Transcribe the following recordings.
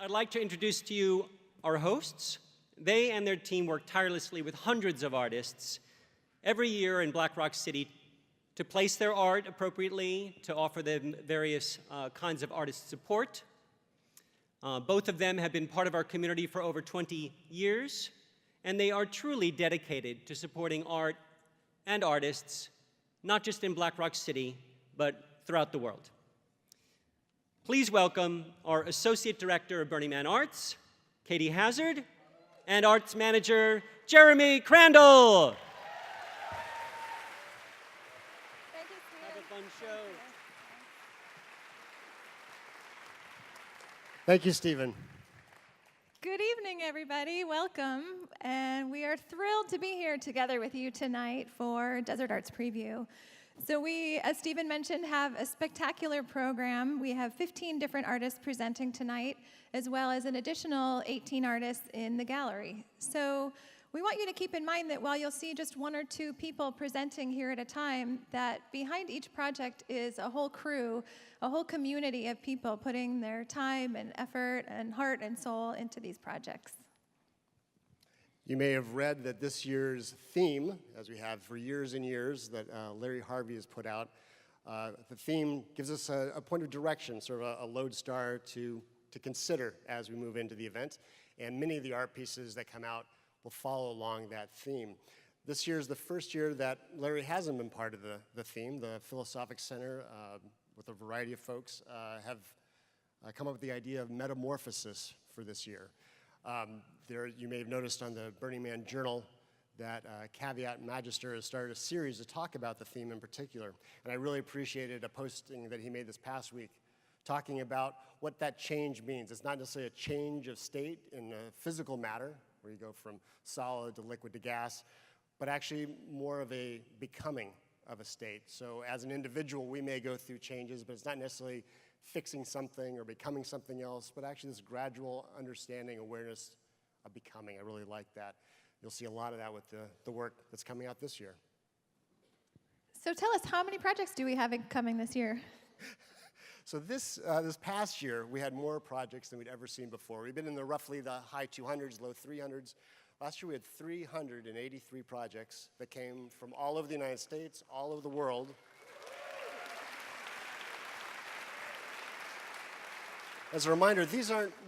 I'd like to introduce to you our hosts. They and their team work tirelessly with hundreds of artists every year in Black Rock City to place their art appropriately, to offer them various kinds of artist support. Both of them have been part of our community for over 20 years, and they are truly dedicated to supporting art and artists, not just in Black Rock City, but throughout the world. Please welcome our Associate Director of Burning Man Arts, Katie Hazard, and Arts Manager, Jeremy Crandell. Thank you, Steve. Have a fun show. Thank you, Stephen. Good evening, everybody. Welcome. And we are thrilled to be here together with you tonight for Desert Arts Preview. So we, as Stephen mentioned, have a spectacular program. We have 15 different artists presenting tonight, as well as an additional 18 artists in the gallery. So we want you to keep in mind that while you'll see just one or two people presenting here at a time, that behind each project is a whole crew, a whole community of people putting their time and effort and heart and soul into these projects. You may have read that this year's theme, as we have for years and years, that Larry Harvey has put out, the theme gives us a point of direction, sort of a lodestar to consider as we move into the event. And many of the art pieces that come out will follow along that theme. This year is the first year that Larry hasn't been part of the theme. The Philosophic Center, with a variety of folks, have come up with the idea of metamorphosis for this year. You may have noticed on the Burning Man Journal that Caveat Magister has started a series to talk about the theme in particular. And I really appreciated a posting that he made this past week talking about what that change means. It's not necessarily a change of state in a physical matter, where you go from solid to liquid to gas, but actually more of a becoming of a state. So as an individual, we may go through changes, but it's not necessarily fixing something or becoming something else, but actually this gradual understanding, awareness of becoming. I really like that. You'll see a lot of that with the work that's coming out this year. So tell us, how many projects do we have coming this year? So this past year, we had more projects than we'd ever seen before. We've been in roughly the high 200s, low 300s. Last year, we had 383 projects that came from all over the United States, all over the world. As a reminder,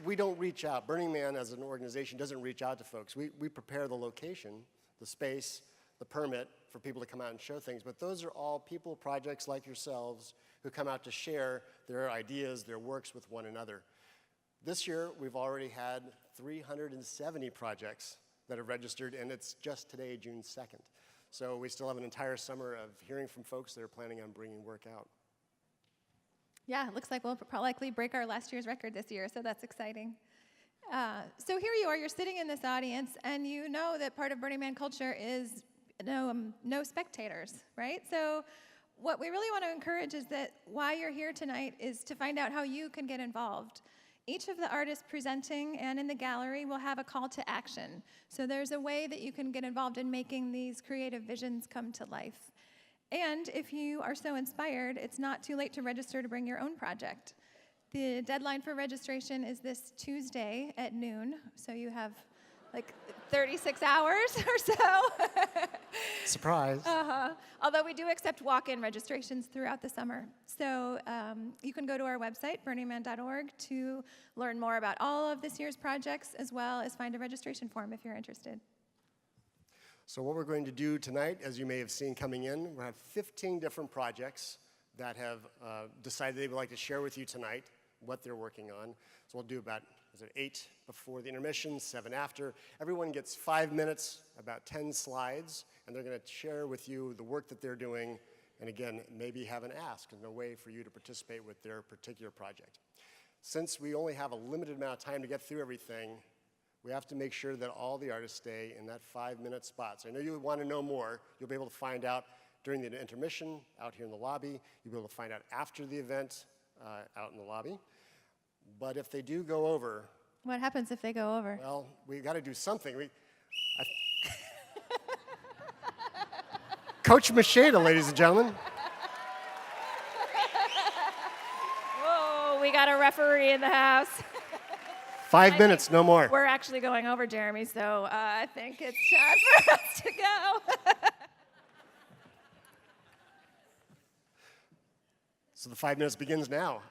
we don't reach out. Burning Man as an organization doesn't reach out to folks. We prepare the location, the space, the permit for people to come out and show things, but those are all people, projects like yourselves who come out to share their ideas, their works with one another. This year, we've already had 370 projects that have registered, and it's just today, June 2nd. So we still have an entire summer of hearing from folks that are planning on bringing work out. Yeah, it looks like we'll likely break our last year's record this year, so that's exciting. So here you are, you're sitting in this audience, and you know that part of Burning Man culture is no spectators, right? So what we really want to encourage is that why you're here tonight is to find out how you can get involved. Each of the artists presenting and in the gallery will have a call to action. So there's a way that you can get involved in making these creative visions come to life. And if you are so inspired, it's not too late to register to bring your own project. The deadline for registration is this Tuesday at noon, so you have like 36 hours or so. Surprise. Although we do accept walk-in registrations throughout the summer. So you can go to our website, burningman.org, to learn more about all of this year's projects, as well as find a registration form if you're interested. So what we're going to do tonight, as you may have seen coming in, we have 15 different projects that have decided they would like to share with you tonight what they're working on. So we'll do about 8 before the intermission, 7 after. Everyone gets 5 minutes, about 10 slides, and they're going to share with you the work that they're doing, and again, maybe have an ask and a way for you to participate with their particular project. Since we only have a limited amount of time to get through everything, we have to make sure that all the artists stay in that 5-minute spot. So I know you want to know more. You'll be able to find out during the intermission out here in the lobby. You'll be able to find out after the event out in the lobby. But if they do go over... What happens if they go over? Well, we got to do something. Coach Macheda, ladies and gentlemen. Whoa, we got a referee in the house. 5 minutes, no more. We're actually going over, Jeremy, so I think it's time for us to go. So the 5 minutes begins now.